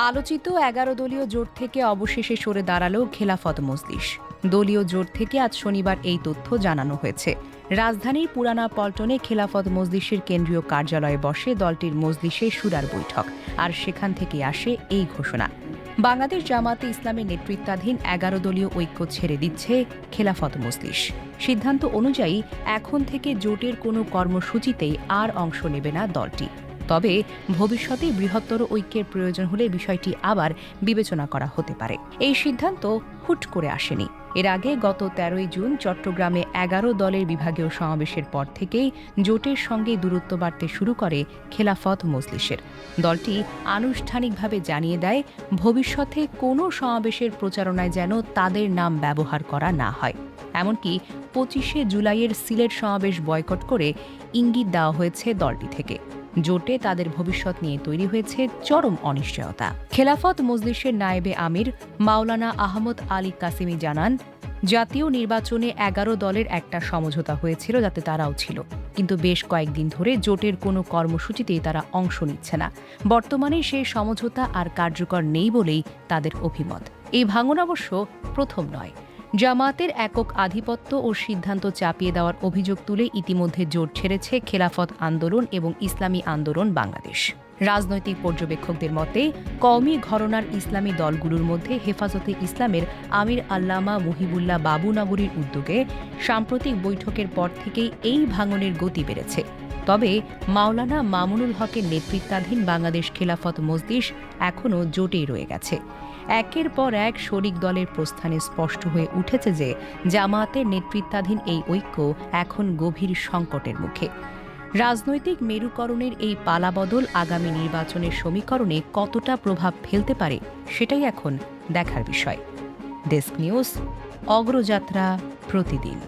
আলোচিত ১১ দলীয় জোট থেকে অবশেষে সরে দাঁড়ালো খেলাফত মজলিস। দলীয় জোট থেকে আজ শনিবার এই তথ্য জানানো হয়েছে। রাজধানীর পুরানা পল্টনে খেলাফত মজলিসের কেন্দ্রীয় কার্যালয়ে বসে দলটির মজলিসের শুরার বৈঠক, আর সেখান থেকে আসে এই ঘোষণা। বাংলাদেশ জামাতে ইসলামের নেতৃত্বাধীন ১১ দলীয় ঐক্য ছেড়ে দিচ্ছে খেলাফত মজলিস। সিদ্ধান্ত অনুযায়ী এখন থেকে জোটের কোনো কর্মসূচিতেই আর অংশ নেবে না দলটি। তবে ভবিষ্যতে বৃহত্তর ঐক্যের প্রয়োজন হলে বিষয়টি আবার বিবেচনা করা হতে পারে। এই সিদ্ধান্ত হুট করে আসেনি। এর আগে গত ১৩ জুন চট্টগ্রামে ১১ দলের বিভাগীয় সমাবেশের পর থেকেই জোটের সঙ্গে দূরত্ব বাড়তে শুরু করে খেলাফত মজলিসের। দলটি আনুষ্ঠানিকভাবে জানিয়ে দেয়, ভবিষ্যতে কোনো সমাবেশের প্রচারণায় যেন তাদের নাম ব্যবহার করা না হয়। এমনকি ২৫শে জুলাইয়ের সিলেট সমাবেশ বয়কট করে ইঙ্গিত দেওয়া হয়েছে দলটি থেকে। জোটে তাদের ভবিষ্যৎ নিয়ে তৈরি হয়েছে চরম অনিশ্চয়তা। খেলাফত মজলিসের নায়েবে আমির মাওলানা আহমদ আলী কাসেমি জানান, জাতীয় নির্বাচনে ১১ দলের একটা সমঝোতা হয়েছিল, যাতে তারাও ছিল, কিন্তু বেশ কয়েকদিন ধরে জোটের কোনো কর্মসূচিতেই তারা অংশ নিচ্ছে না। বর্তমানে সেই সমঝোতা আর কার্যকর নেই বলেই তাদের অভিমত। এই ভাঙন অবশ্য প্রথম নয়। জামায়াতের একক আধিপত্য ও সিদ্ধান্ত চাপিয়ে দেওয়ার অভিযোগ তুলে ইতিমধ্যে জোট ছেড়েছে খেলাফত আন্দোলন এবং ইসলামী আন্দোলন বাংলাদেশ। রাজনৈতিক পর্যবেক্ষকদের মতে, কওমি ঘরানার ইসলামী দলগুলোর মধ্যে হেফাজতে ইসলামের আমির আল্লামা মুহিবুল্লাহ বাবুনগরীর উদ্যোগে সাম্প্রতিক বৈঠকের পর থেকেই এই ভাঙনের গতি বেড়েছে। তবে মাওলানা মামুনুল হকের নেতৃত্বাধীন বাংলাদেশ খেলাফত মজলিস এখনও জোটেই রয়ে গেছে। একের পর এক শরিক দলের প্রস্থানে স্পষ্ট হয়ে উঠেছে যে জামায়াতের নেতৃত্বাধীন এই ঐক্য এখন গভীর সংকটের মুখে। রাজনৈতিক মেরুকরণের এই পালাবদল আগামী নির্বাচনের সমীকরণে কতটা প্রভাব ফেলতে পারে, সেটাই এখন দেখার বিষয়। ডেস্ক নিউজ, অগ্রযাত্রা প্রতিদিন।